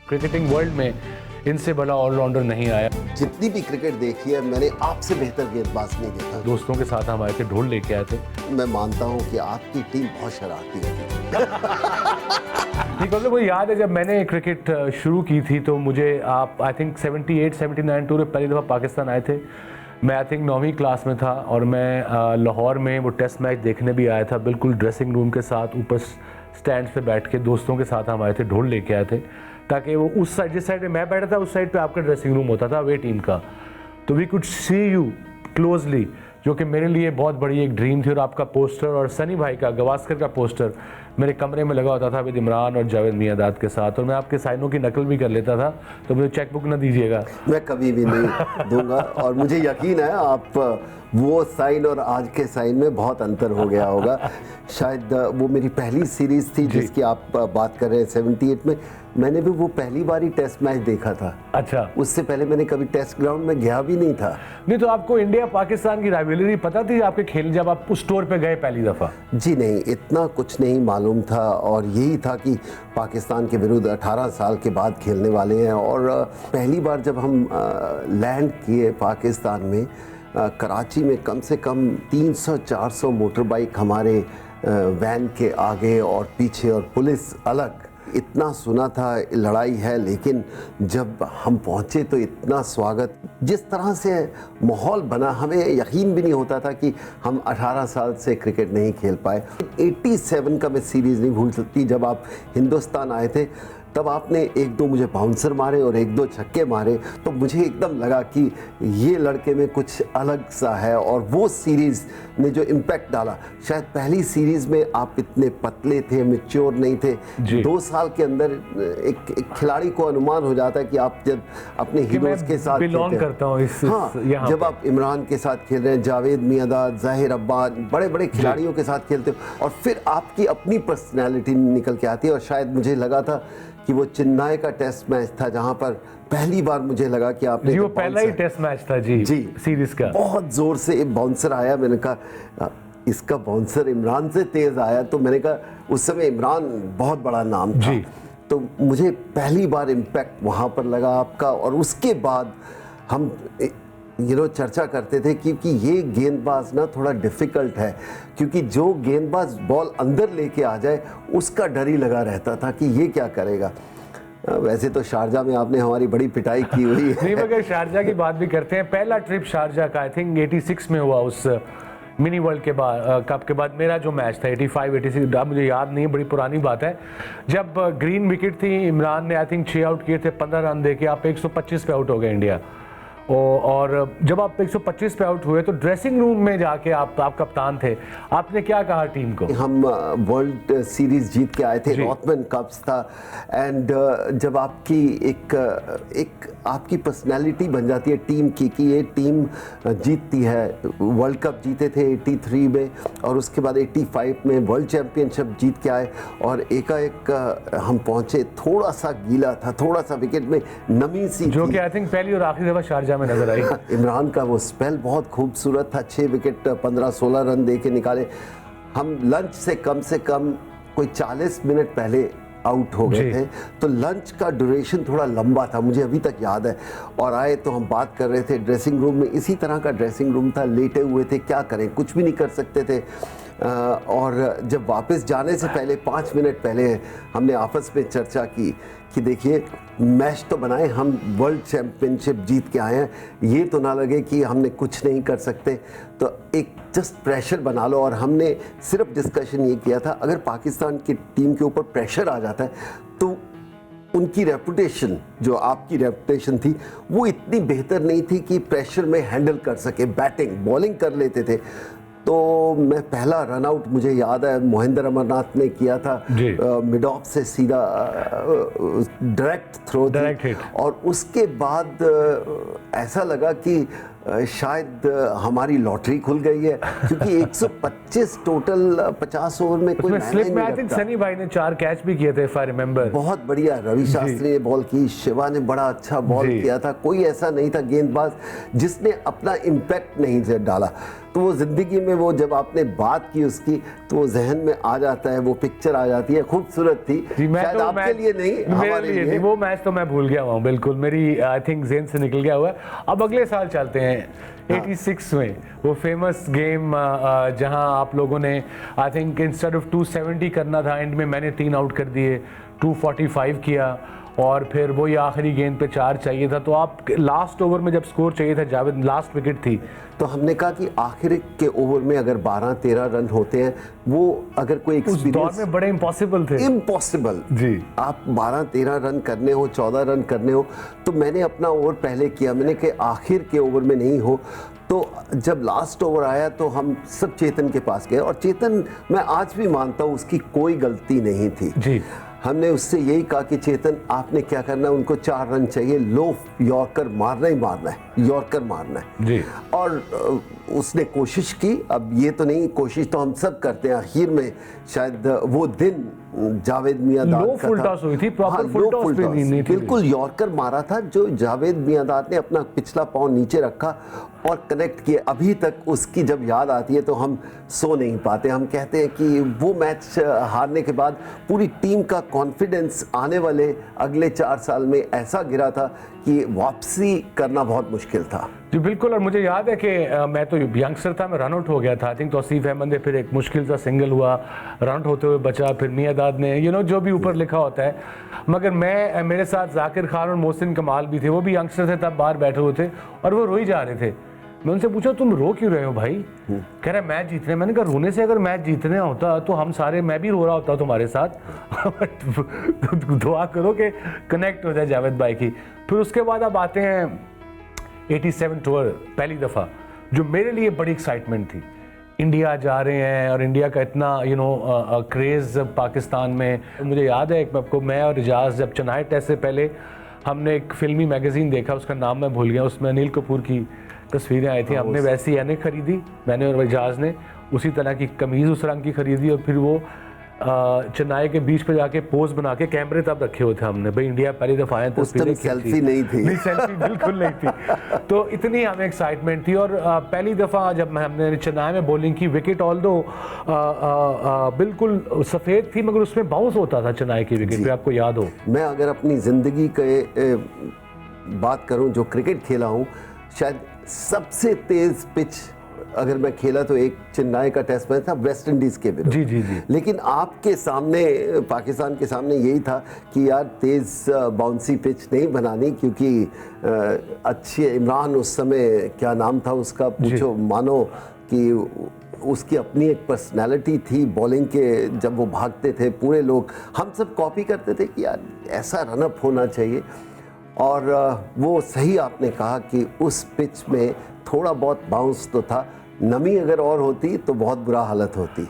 Cricketing world में इनसे बड़ा ऑलराउंडर नहीं आया। जितनी भी क्रिकेट देखी है मैंने आपसे बेहतर गेंदबाज नहीं देखा। दोस्तों के साथ हम आए थे, ढोल लेके आए थे। मैं मानता हूं कि आपकी टीम बहुत शरारती है। ठीक है, मुझे याद है जब मैंने क्रिकेट शुरू की थी तो मुझे आप आई थिंक 78-79 टूर पहली दफ़ा पाकिस्तान आए थे। मैं आई थिंक 9वीं क्लास में था और मैं लाहौर में वो टेस्ट मैच देखने भी आया था, बिल्कुल ड्रेसिंग रूम के साथ ऊपर स्टैंड पे बैठ के दोस्तों के साथ हम आए थे, ढोल लेके आए थे ताकि वो उस साइड, जिस साइड पे मैं बैठा था उस साइड पे आपका ड्रेसिंग रूम होता था अवे टीम का, तो we could see you closely, जो कि मेरे लिए बहुत बड़ी एक ड्रीम थी। और आपका पोस्टर और सनी भाई का, गवास्कर का पोस्टर मेरे कमरे में लगा होता था विद इमरान और जावेद मियांदाद के साथ, और मैं आपके साइनों की नकल भी कर लेता था, तो मुझे चेक बुक ना दीजिएगा। मैं कभी भी नहीं दूंगा और मुझे यकीन है आप वो साइन और आज के साइन में बहुत अंतर हो गया होगा। शायद वो मेरी पहली सीरीज थी जिसकी आप बात कर रहे हैं 78 में, मैंने भी वो पहली बार ही टेस्ट मैच देखा था। अच्छा, उससे पहले मैंने कभी टेस्ट ग्राउंड में गया भी नहीं था। नहीं तो आपको इंडिया पाकिस्तान की राइवलरी पता थी आपके खेल जब आप उस टूर पे गए पहली दफ़ा? जी नहीं, इतना कुछ नहीं मालूम था और यही था कि पाकिस्तान के विरुद्ध 18 साल के बाद खेलने वाले हैं। और पहली बार जब हम लैंड किए पाकिस्तान में, कराची में कम से कम 300-400 मोटर बाइक हमारे वैन के आगे और पीछे और पुलिस अलग। इतना सुना था लड़ाई है, लेकिन जब हम पहुंचे तो इतना स्वागत, जिस तरह से माहौल बना, हमें यकीन भी नहीं होता था कि हम 18 साल से क्रिकेट नहीं खेल पाए। 87 का मैं सीरीज़ नहीं भूल सकती, जब आप हिंदुस्तान आए थे तब आपने 1-2 मुझे बाउंसर मारे और 1-2 छक्के मारे, तो मुझे एकदम लगा कि ये लड़के में कुछ अलग सा है। और वो सीरीज़ ने जो इम्पैक्ट डाला, शायद पहली सीरीज़ में आप इतने पतले थे, मैच्योर नहीं थे। 2 साल के अंदर एक खिलाड़ी को अनुमान हो जाता है कि आप जब अपने हीरोज़ के साथ बिलोंग करता हूँ इस, हाँ, जब आप इमरान के साथ खेल रहे हैं, जावेद मियांदाद, ज़ाहिर अब्बास, बड़े बड़े खिलाड़ियों के साथ खेलते हो और फिर आपकी अपनी पर्सनैलिटी निकल के आती है। और शायद मुझे लगा था कि वो चेन्नई का टेस्ट मैच था जहां पर पहली बार मुझे लगा कि आपने, जी वो पहला ही टेस्ट मैच था जी सीरीज का, बहुत जोर से बाउंसर आया। मैंने कहा इसका बाउंसर इमरान से तेज आया, तो मैंने कहा उस समय इमरान बहुत बड़ा नाम था जी। तो मुझे पहली बार इम्पैक्ट वहां पर लगा आपका। और उसके बाद हम चर्चा करते थे क्योंकि ये गेंदबाज ना थोड़ा डिफ़िकल्ट है, क्योंकि जो गेंदबाज बॉल अंदर लेके आ जाए उसका डर ही लगा रहता था कि ये क्या करेगा। वैसे तो शारजा में आपने हमारी बड़ी पिटाई की हुई है। नहीं, मगर शारजा की बात भी करते हैं। पहला ट्रिप शारजा का आई थिंक 86 में हुआ, उस मिनी वर्ल्ड के बाद, कप के बाद मेरा जो मैच था 85-86, मुझे याद नहीं, बड़ी पुरानी बात है। जब ग्रीन विकेट थी, इमरान ने आई थिंक 6 आउट किए थे, 15 रन दे के आप 125 पे आउट हो गए इंडिया। और जब आप 125 पे आउट हुए तो ड्रेसिंग रूम में जाके आप कप्तान थे, आपने क्या कहा टीम को? हम वर्ल्ड सीरीज जीत के आए थे, रॉथमैन कप्स था। एंड जब आपकी एक आपकी पर्सनैलिटी बन जाती है टीम की कि ये टीम जीतती है। वर्ल्ड कप जीते थे 83 में और उसके बाद 85 में वर्ल्ड चैम्पियनशिप जीत के आए और एकाएक हम पहुंचे, थोड़ा सा गीला था, थोड़ा सा विकेट में नमी सी जो कि आई थिंक पहली और आखिरी दफा शारजा में नजर आई। इमरान का वो स्पेल बहुत खूबसूरत था, 6 विकेट 15-16 रन दे के निकाले। हम लंच से कम कोई 40 मिनट पहले आउट हो गए थे, तो लंच का ड्यूरेशन थोड़ा लंबा था, मुझे अभी तक याद है। और आए तो हम बात कर रहे थे ड्रेसिंग रूम में, इसी तरह का ड्रेसिंग रूम था, लेटे हुए थे, क्या करें, कुछ भी नहीं कर सकते थे। और जब वापस जाने से पहले 5 मिनट पहले हमने आपस में चर्चा की कि देखिए मैच तो बनाए, हम वर्ल्ड चैम्पियनशिप जीत के आए हैं, ये तो ना लगे कि हमने कुछ नहीं कर सकते, तो एक जस्ट प्रेशर बना लो। और हमने सिर्फ डिस्कशन ये किया था, अगर पाकिस्तान की टीम के ऊपर प्रेशर आ जाता है तो उनकी रेपुटेशन, जो आपकी रेपुटेशन थी, वो इतनी बेहतर नहीं थी कि प्रेशर में हैंडल कर सके, बैटिंग बॉलिंग कर लेते थे। तो मैं पहला रन आउट मुझे याद है मोहिंदर अमरनाथ ने किया था, मिड ऑफ से सीधा डायरेक्ट थ्रो, डायरेक्ट हिट। और उसके बाद ऐसा लगा कि शायद हमारी लॉटरी खुल गई है, क्योंकि 125 टोटल 50 ओवर में कोई स्लिप में आई थिंक सनी भाई ने 4 कैच भी किए थे इफ आई रिमेंबर। बहुत बढ़िया रवि शास्त्री ने बॉल की, शिवा ने बड़ा अच्छा बॉल किया था। कोई ऐसा नहीं था गेंदबाज जिसने अपना इम्पैक्ट नहीं डाला। तो वो जिंदगी में वो जब आपने बात की उसकी तो वो जहन में आ जाता है, वो पिक्चर आ जाती है। खूबसूरत थी, शायद तो आपके लिए नहीं, हमारे लिए। वो मैच तो मैं भूल गया हूँ बिल्कुल, मेरी आई थिंक जेन से निकल गया हुआ है। अब अगले साल चलते हैं 86 में, वो फेमस गेम जहां आप लोगों ने आई थिंक इंस्टेड ऑफ 270 करना था, एंड में मैंने 3 आउट कर दिए, 245 किया, और फिर वही आखिरी गेंद पे 4 चाहिए था। तो आप लास्ट ओवर में जब स्कोर चाहिए था, जावेद लास्ट विकेट थी, तो हमने कहा कि आखिर के ओवर में अगर 12-13 रन होते हैं, वो अगर कोई उस दौर में बड़े इम्पॉसिबल थे। इम्पॉसिबल जी, आप 12-13 रन करने हो, 14 रन करने हो। तो मैंने अपना ओवर पहले किया, मैंने कहा आखिर के ओवर में नहीं हो। तो जब लास्ट ओवर आया तो हम सब चेतन के पास गए, और चेतन, मैं आज भी मानता हूँ उसकी कोई गलती नहीं थी जी। हमने उससे यही कहा कि चेतन आपने क्या करना है, उनको 4 रन चाहिए, लो यॉर्कर मारना ही मारना है, यॉर्कर मारना है जी। और उसने कोशिश की। अब ये तो नहीं, कोशिश तो हम सब करते हैं। आखिर में शायद वो दिन जावेद मियांदाद लो फुल टॉस हुई थी, प्रॉपर फुल टॉस भी नहीं थी, बिल्कुल यॉर्कर मारा था, जो जावेद मियांदाद ने अपना पिछला पांव नीचे रखा और कनेक्ट किया। अभी तक उसकी जब याद आती है तो हम सो नहीं पाते। हम कहते हैं कि वो मैच हारने के बाद पूरी टीम का कॉन्फिडेंस आने वाले अगले 4 साल में ऐसा गिरा था कि वापसी करना बहुत मुश्किल था। जी बिल्कुल। और मुझे याद है कि मैं तो यंगस्टर था, मैं रन आउट हो गया था। आई थिंक तौसीफ अहमद ने फिर एक मुश्किल सा सिंगल हुआ, रन आउट होते हुए बचा, फिर मियांदाद ने जो भी ऊपर लिखा होता है। मगर मेरे साथ जाकिर खान और मोहसिन कमाल भी थे, वो भी यंगस्टर थे, तब बाहर बैठे हुए थे और वो रो ही जा रहे थे। मैं उनसे पूछा तुम रो क्यों रहे हो भाई? कह रहे मैच जीतने। मैंने कहा रोने से अगर मैच जीतने होता तो हम सारे, मैं भी रो रहा होता तुम्हारे साथ। दुआ करो कि कनेक्ट हो जाए जावेद भाई की। फिर उसके बाद अब आते हैं 87 टूर, पहली दफ़ा जो मेरे लिए बड़ी एक्साइटमेंट थी। इंडिया जा रहे हैं और इंडिया का इतना क्रेज़ पाकिस्तान में। मुझे याद है आपको, मैं और इजाज़ जब चेन्नई टेस्ट से पहले हमने एक फिल्मी मैगज़ीन देखा, उसका नाम मैं भूल गया, उसमें अनिल कपूर की तस्वीरें आई थी। हमने वैसी यानी खरीदी, मैंने और इजाज़ ने उसी तरह की कमीज़ उस रंग की खरीदी, और फिर वो चेन्नई के बीच पे जाके पोज बना के, कैमरे तब रखे हुए थे हमने, भाई इंडिया पहली दफा आए, तस्वीरें सेल्फी नहीं थी। नहीं, सेल्फी बिल्कुल नहीं थी। तो इतनी हमें एक्साइटमेंट थी। और पहली दफा जब हमने चेन्नई में बॉलिंग की, विकेट ऑल दो बिल्कुल सफ़ेद थी, मगर उसमें बाउंस होता था चेन्नई की विकेट पे, आपको याद हो। मैं अगर अपनी ज़िंदगी के बात करूं जो क्रिकेट खेला हूं, शायद सबसे तेज़ पिच अगर मैं खेला तो एक चेन्नई का टेस्ट मैच था वेस्ट इंडीज़ के विरुद्ध। जी जी जी। लेकिन आपके सामने, पाकिस्तान के सामने यही था कि यार तेज़ बाउंसी पिच नहीं बनानी, क्योंकि अच्छे इमरान, उस समय क्या नाम था उसका पूछो, मानो कि उसकी अपनी एक पर्सनालिटी थी बॉलिंग के। जब वो भागते थे पूरे लोग, हम सब कॉपी करते थे कि यार ऐसा रनअप होना चाहिए। और वो सही आपने कहा कि उस पिच में थोड़ा बहुत बाउंस तो था। नमी अगर और होती तो बहुत बुरा हालत होती।